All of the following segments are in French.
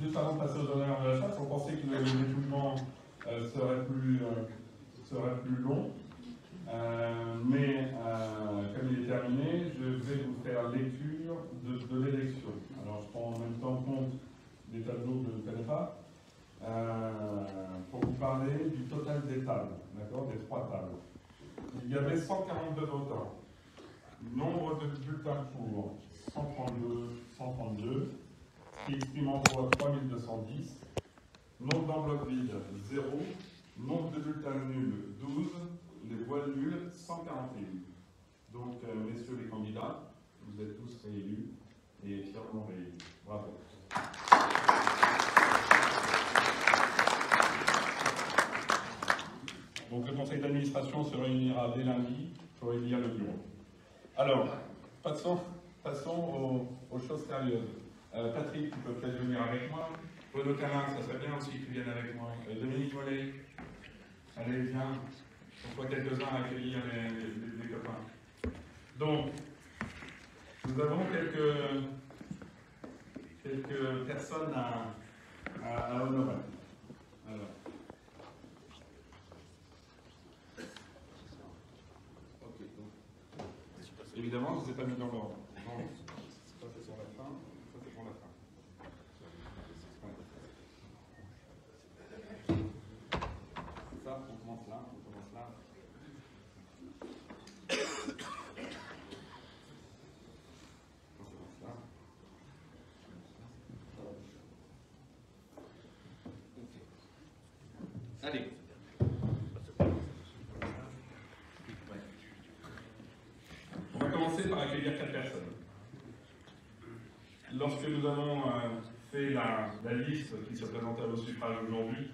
juste avant de passer aux honneurs de la chasse, on pensait que le dépouillement serait plus long. Mais comme il est terminé, je vais vous faire lecture de l'élection. Alors je prends en même temps compte des tableaux que je ne connais pas, pour vous parler du total des tables, d'accord, des 3 tables. Il y avait 142 votants. Nombre de bulletins pour, 132, qui exprime en voix 3210. Nombre d'enveloppes vides, 0. Nombre de bulletins nuls, 12. Les voix nulles, 141. Donc, messieurs les candidats, vous êtes tous réélus et fièrement réélus. Bravo. Donc, le conseil d'administration se réunira dès lundi pour élire le bureau. Alors, passons aux choses sérieuses. Patrick, tu peux peut-être venir avec moi. Bruno Camin, ça serait bien aussi que tu viennes avec moi. Dominique Mollet, allez, viens. On soit quelques-uns à accueillir les copains. Donc, nous avons quelques personnes à honorer. Alors. Ok, donc. Évidemment, je ne vous ai pas mis dans l'ordre. Ça, c'est sur la fin. Ça, c'est pour la fin. Ça, on commence là. Allez. On va commencer par accueillir 4 personnes. Lorsque nous avons fait la liste qui se présentait au suffrage aujourd'hui,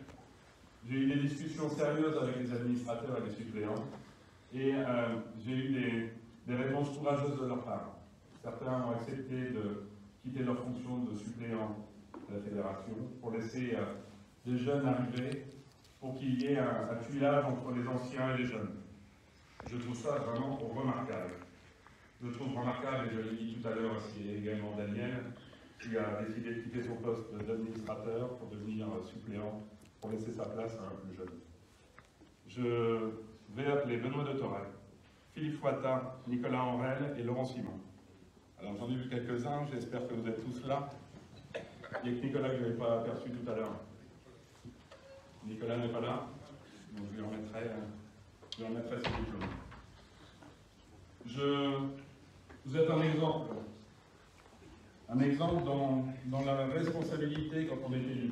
j'ai eu des discussions sérieuses avec les administrateurs et les suppléants, et j'ai eu des réponses courageuses de leur part. Certains ont accepté de quitter leur fonction de suppléant à la fédération pour laisser des jeunes arriver, pour qu'il y ait un tuilage entre les anciens et les jeunes. Je trouve ça vraiment remarquable. Je trouve remarquable, et je l'ai dit tout à l'heure, c'est également Daniel, qui a décidé de quitter son poste d'administrateur pour devenir suppléant, pour laisser sa place à un plus jeune. Je vais appeler Benoît de Torel, Philippe Fouatin, Nicolas Henrel et Laurent Simon. Alors j'en ai vu quelques-uns, j'espère que vous êtes tous là. Il y a que Nicolas que je n'avais pas aperçu tout à l'heure. Nicolas n'est pas là, donc je lui remettrai ses diplômes. Vous êtes un exemple dans la responsabilité quand on est élu,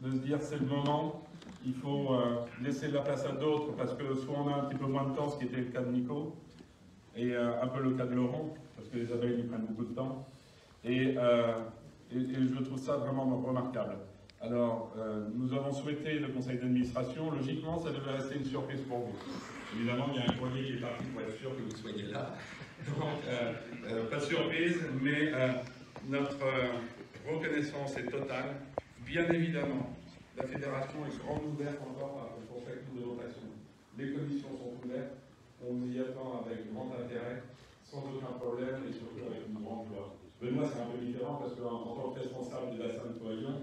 de se dire c'est le moment, il faut laisser de la place à d'autres, parce que soit on a un petit peu moins de temps, ce qui était le cas de Nico, et un peu le cas de Laurent, parce que les abeilles lui prennent beaucoup de temps, et je trouve ça vraiment remarquable. Alors, nous avons souhaité le conseil d'administration. Logiquement, ça devait rester une surprise pour vous. Évidemment, il y a un courrier qui est parti pour être sûr que vous soyez là. Donc, pas de surprise, mais notre reconnaissance est totale. Bien évidemment, la fédération est grande ouverte encore pour chaque tour de votation. Les commissions sont ouvertes. On y attend avec grand intérêt, sans aucun problème et surtout avec une grande joie. Benoît, c'est un peu différent parce qu'en tant que responsable de la Sainte-Coalition,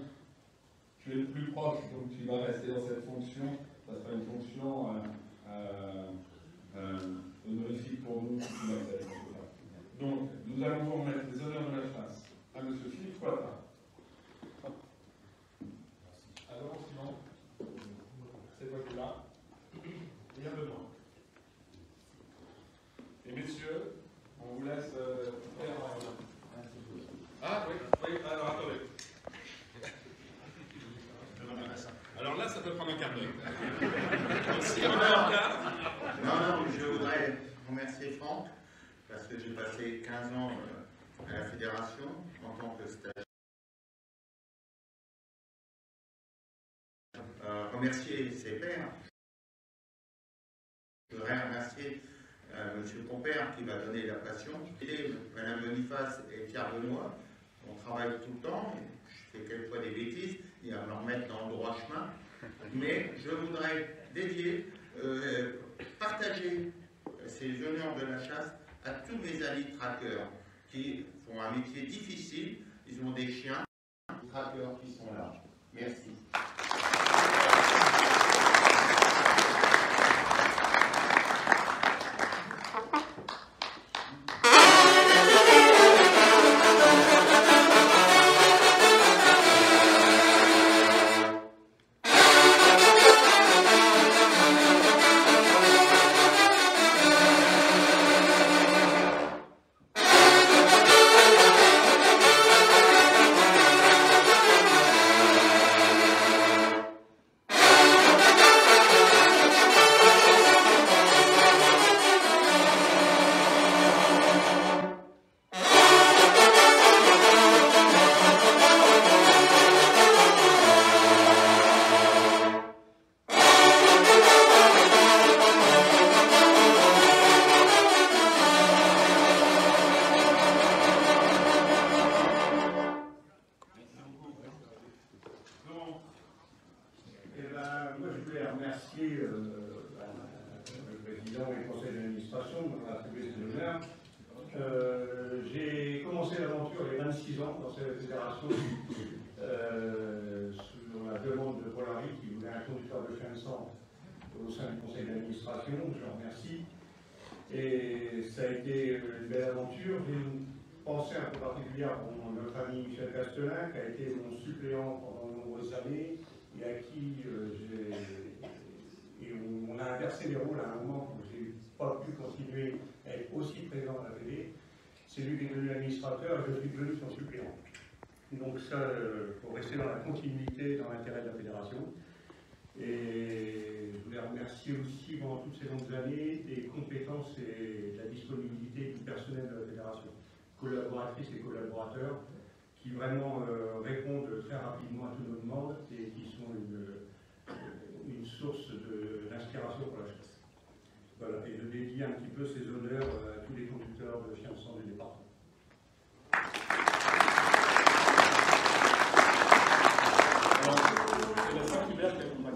tu es le plus proche, donc tu vas rester dans cette fonction. Ça sera une fonction honorifique pour nous si tu l'acceptes. Donc, nous allons vous remettre les honneurs de la chasse à M. Philippe Fouatin. Alors, sinon, c'est pas là. Il y a Benoît. Et messieurs, on vous laisse faire. Ah oui, alors attendez. Alors là, ça peut prendre un quart d'heure. Si on a un quart. Non, je voudrais remercier Franck, parce que j'ai passé 15 ans à la fédération en tant que stagiaire. Remercier ses pairs. Je voudrais remercier M. Compère qui m'a donné la passion. Et Mme Boniface est fière de moi. On travaille tout le temps. Je fais quelquefois des bêtises et à me remettre dans le droit chemin. Mais je voudrais dédier, partager ces honneurs de la chasse à tous mes amis traqueurs qui font un métier difficile. Ils ont des chiens. les traqueurs qui sont là. Merci. Moi, je voulais remercier le président et le conseil d'administration de m'avoir attribué ce honneur. J'ai commencé l'aventure il y a 26 ans dans cette fédération sur la demande de Paul Harry qui voulait un conducteur de chien de sang au sein du conseil d'administration. Je le remercie. Et ça a été une belle aventure. J'ai une pensée un peu particulière pour notre ami Michel Castelin, qui a été mon suppléant pendant de nombreuses années et à qui on a inversé les rôles à un moment où je n'ai pas pu continuer à être aussi présent à la télé. C'est lui qui est devenu administrateur et je suis devenu son suppléant. Donc ça, pour rester dans la continuité, dans l'intérêt de la fédération. Et je voulais remercier aussi pendant toutes ces longues années les compétences et la disponibilité du personnel de la fédération, collaboratrices et collaborateurs, qui vraiment répondent très rapidement à toutes nos demandes et qui sont une source d'inspiration pour la chasse. Voilà, et je dédie un petit peu ces honneurs à tous les conducteurs de chiens de sang du département. C'est la circulaire qui accompagne.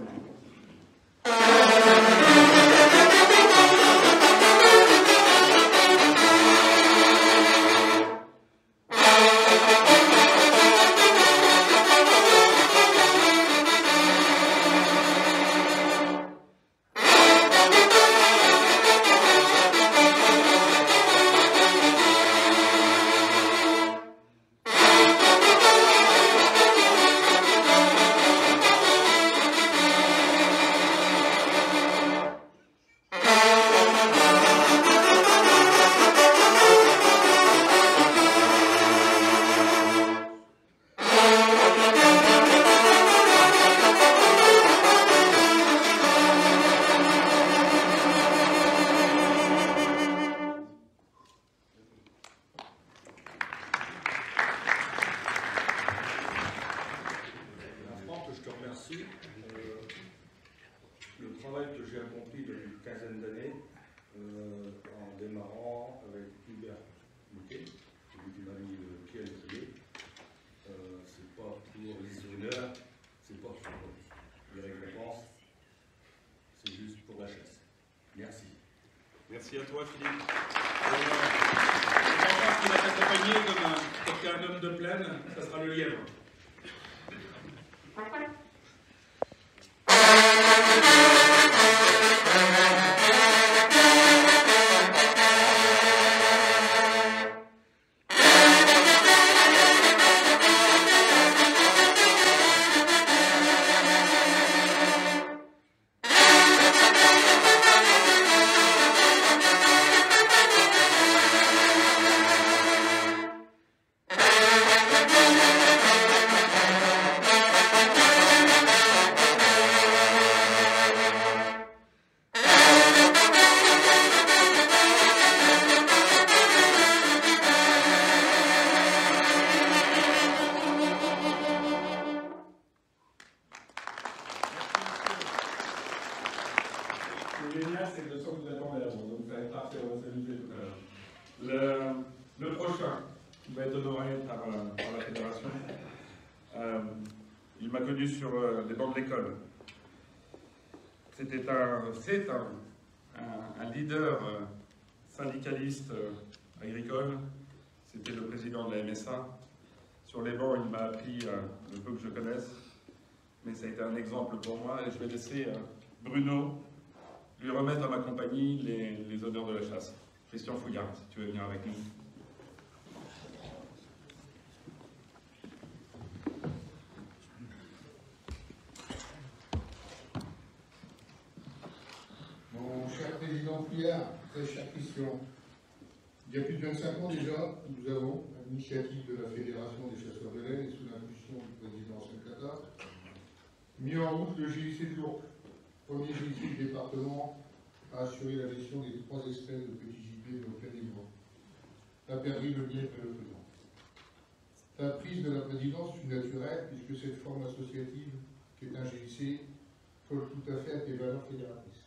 Le travail que j'ai accompli depuis une quinzaine d'années, en démarrant avec Hubert Mouquet, celui qui m'a mis le pied à l'étrier, c'est pas pour les honneurs, c'est pas pour les récompenses, c'est juste pour la chasse. Merci. Merci à toi, Philippe. Je pense qu'il va t'accompagner comme un homme de plaine, ça sera le lièvre. Ce qui est génial, c'est que je sens que vous attendez à vous, donc ça va être parfait, on va s'amuser tout à l'heure. Le prochain, qui va être honoré par la fédération, il m'a connu sur les bancs de l'école. C'est un leader syndicaliste agricole, c'était le président de la MSA sur les bancs, il m'a appris le peu que je connaisse, mais ça a été un exemple pour moi, et je vais laisser Bruno lui remettre à ma compagnie les honneurs de la chasse. Christian Fouillard, si tu veux venir avec nous. Mon cher président Fouillard, très cher Christian, il y a plus de 25 ans déjà, nous avons, à l'initiative de la Fédération des chasseurs de laine et sous l'impulsion du président Senkata, mis en route le GIC de l'Ourcq, premier GIC du département à assurer la gestion des 3 espèces de petits gibiers de nos plaines et bois, la perdrix, le lièvre et le faisan. La prise de la présidence fut naturelle puisque cette forme associative, qui est un GIC, colle tout à fait à tes valeurs fédératrices.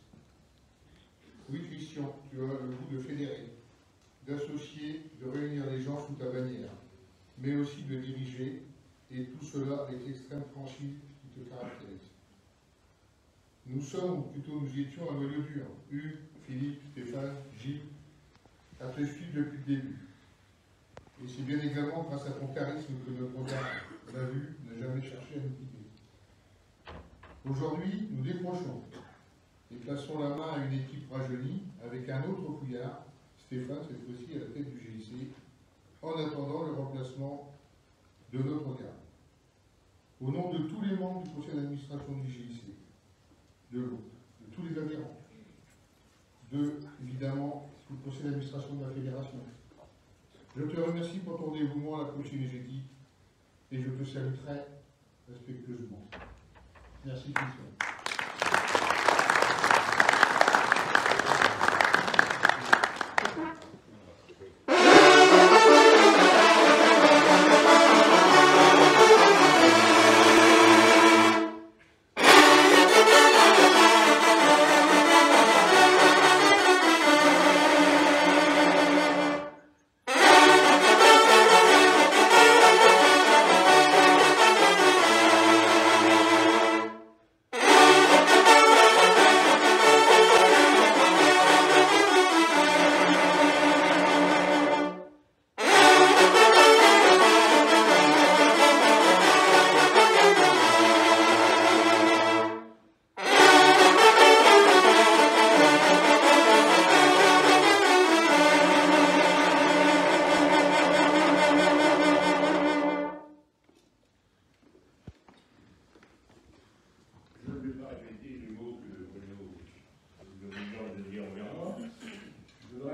Oui, Christian, tu as le goût de fédérer, d'associer, de réunir les gens sous ta bannière, mais aussi de diriger, et tout cela avec l'extrême franchise qui te caractérise. Nous sommes, ou plutôt nous étions, un noyau dur, Hugues, Philippe, Stéphane, Gilles, à te suivre depuis le début. Et c'est bien également grâce à ton charisme que notre regard, on l'a vu, n'a jamais cherché à nous quitter. Aujourd'hui, nous décrochons et plaçons la main à une équipe rajeunie avec un autre Fouillard, Stéphane, cette fois-ci à la tête du GIC, en attendant le remplacement de notre garde. Au nom de tous les membres du conseil d'administration du GIC, de l'autre, de tous les adhérents, de, évidemment, tout le conseil d'administration de la fédération, je te remercie pour ton dévouement à la cause énergétique et je te salue très respectueusement. Merci, Christian.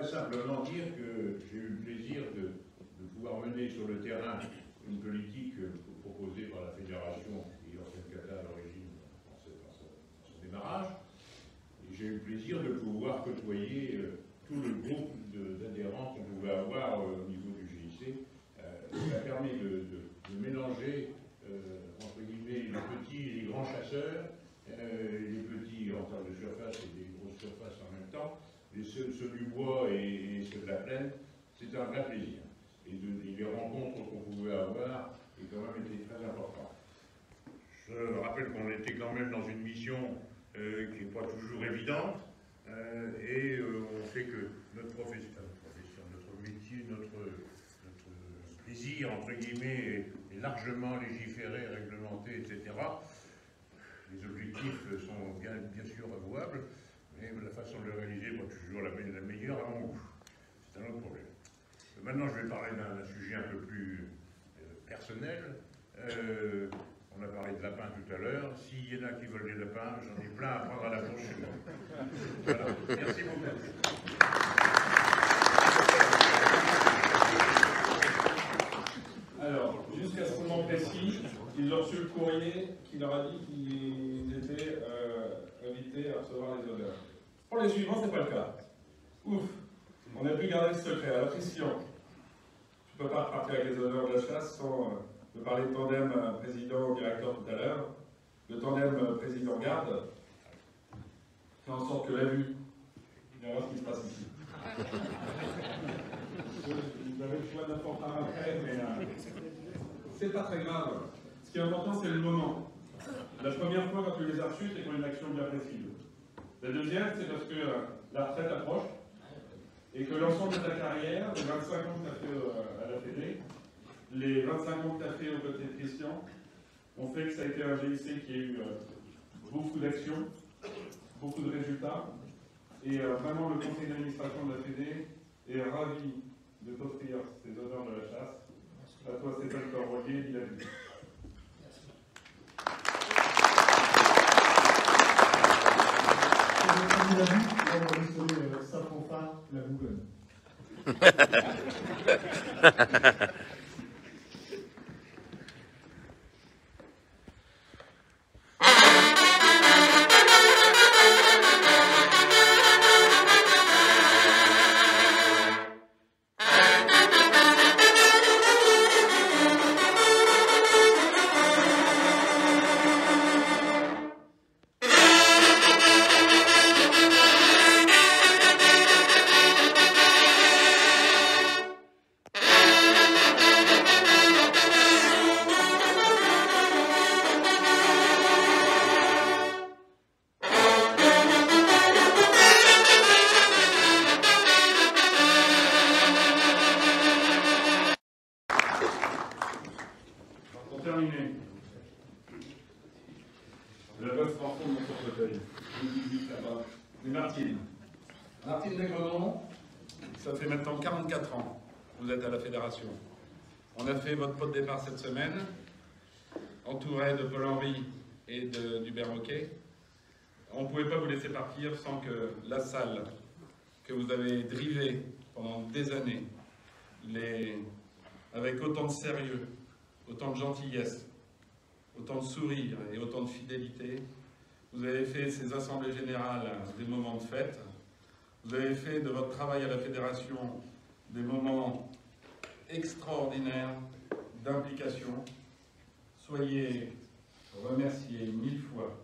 Simplement dire que j'ai eu le plaisir de pouvoir mener sur le terrain une politique proposée par la Fédération et Senkata à l'origine dans son démarrage. Et j'ai eu le plaisir de pouvoir côtoyer tout le groupe d'adhérents qu'on pouvait avoir au niveau du GIC. Ça a permis de mélanger, entre guillemets, les petits et les grands chasseurs, les petits en termes de surface et des grosses surfaces en même temps. Ceux du bois et ceux de la plaine, c'est un vrai plaisir. Et les rencontres qu'on pouvait avoir ont quand même été très importantes. Je rappelle qu'on était quand même dans une mission qui n'est pas toujours évidente, et on sait que notre profession, notre métier, notre plaisir, entre guillemets, est largement légiféré, réglementé, etc. Les objectifs sont bien sûr avouables, mais la façon de le réaliser n'est pas toujours la meilleure à mon goût. C'est un autre problème. Maintenant, je vais parler d'un sujet un peu plus personnel. On a parlé de lapins tout à l'heure. S'il y en a qui veulent des lapins, j'en ai plein à prendre à la bouche chez moi. Voilà. Merci beaucoup. Alors, jusqu'à ce moment précis, ils ont reçu le courrier qui leur a dit qu'ils étaient invités à recevoir les honneurs. Pour les suivants, c'est pas le cas. Ouf, on a pu garder le secret. Alors, Christian, tu ne peux pas repartir avec les honneurs de la chasse sans me parler de tandem président-directeur tout à l'heure. Le tandem président-garde, fait en sorte que la vue, il y a ce qui se passe ici. Vous avez le choix d'un format après, mais c'est pas très grave. Ce qui est important, c'est le moment. La première fois, quand tu les as reçus, c'est pour une action bien précise. La deuxième, c'est parce que la retraite approche et que l'ensemble de ta carrière, les 25 ans que tu as fait à la Fédé, les 25 ans de café aux côtés de Christian ont fait que ça a été un GIC qui a eu beaucoup d'actions, beaucoup de résultats. Et vraiment, le conseil d'administration de la Fédé est ravi de t'offrir ces honneurs de la chasse. À toi, Stéphane Corroyer, il a vu. Sa fanfare, la Bourgogne. Martine Desgrenons, ça fait maintenant 44 ans que vous êtes à la Fédération. On a fait votre pot de départ cette semaine, entouré de Paul-Henri et du Berroquet. On ne pouvait pas vous laisser partir sans que la salle que vous avez drivée pendant des années, avec autant de sérieux, autant de gentillesse, autant de sourire et autant de fidélité, vous avez fait ces assemblées générales des moments de fête. Vous avez fait de votre travail à la Fédération des moments extraordinaires d'implication. Soyez remerciés 1000 fois,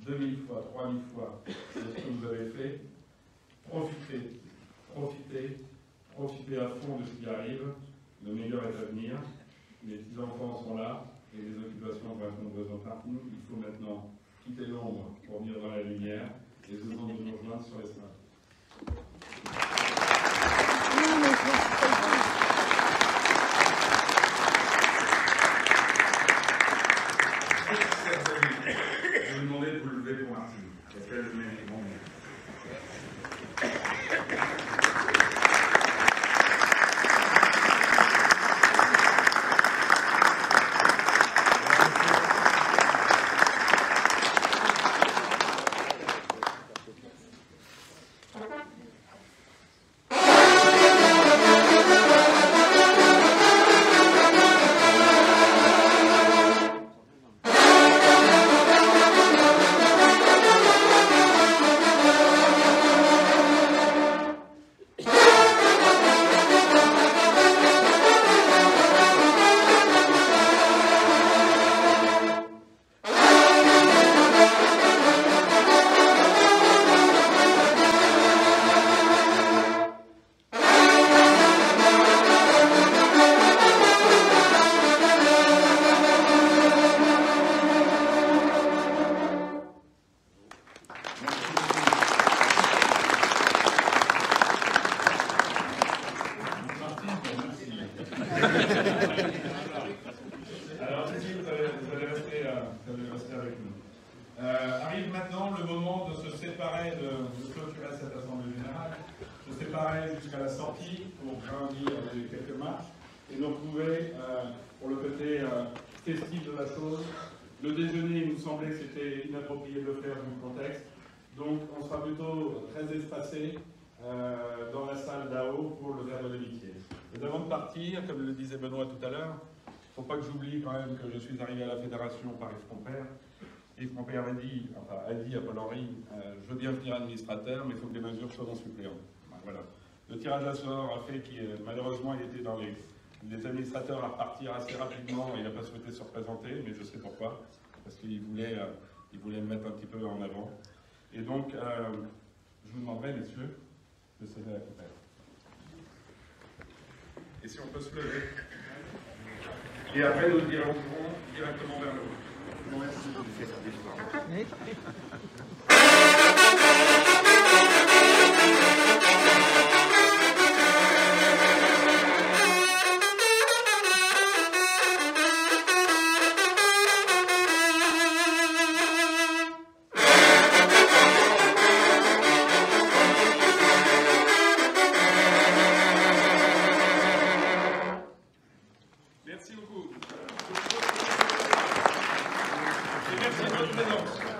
2000 fois, 3000 fois de ce que vous avez fait. Profitez, profitez, profitez à fond de ce qui arrive. Le meilleur est à venir. Les petits-enfants sont là et les occupations vont être nombreuses partout. Il faut maintenant quitter l'ombre pour venir dans la lumière et je vous demande de nous rejoindre sur les salles. Je vais vous demander de vous lever pour Martine. Parce qu'elle met bon. Alors, Cécile, vous allez rester avec nous. Arrive maintenant le moment de se séparer, de clôturer cette assemblée générale, de se séparer jusqu'à la sortie pour grandir les quelques marches et nous retrouver pour le côté festif de la chose. Le déjeuner, il nous semblait que c'était inapproprié de le faire vu le contexte, donc on sera plutôt très espacé dans la salle d'A.O. pour le verre de l'amitié. Mais avant de partir, comme le disait Benoît tout à l'heure, il ne faut pas que j'oublie quand même que je suis arrivé à la Fédération par Yves Compère. Yves Compère a dit à Paul-Henri, je veux bien venir administrateur, mais il faut que les mesures soient en suppléant. Voilà. Le tirage à sort a fait qu'il, malheureusement, il était dans les administrateurs à repartir assez rapidement et il n'a pas souhaité se représenter, mais je sais pourquoi, parce qu'il voulait me mettre un petit peu en avant. Et donc, je vous demanderai, messieurs, de céder à la compère. Et si on peut se lever. Et après, nous dirons directement vers le haut. Je vous remercie. votre présence.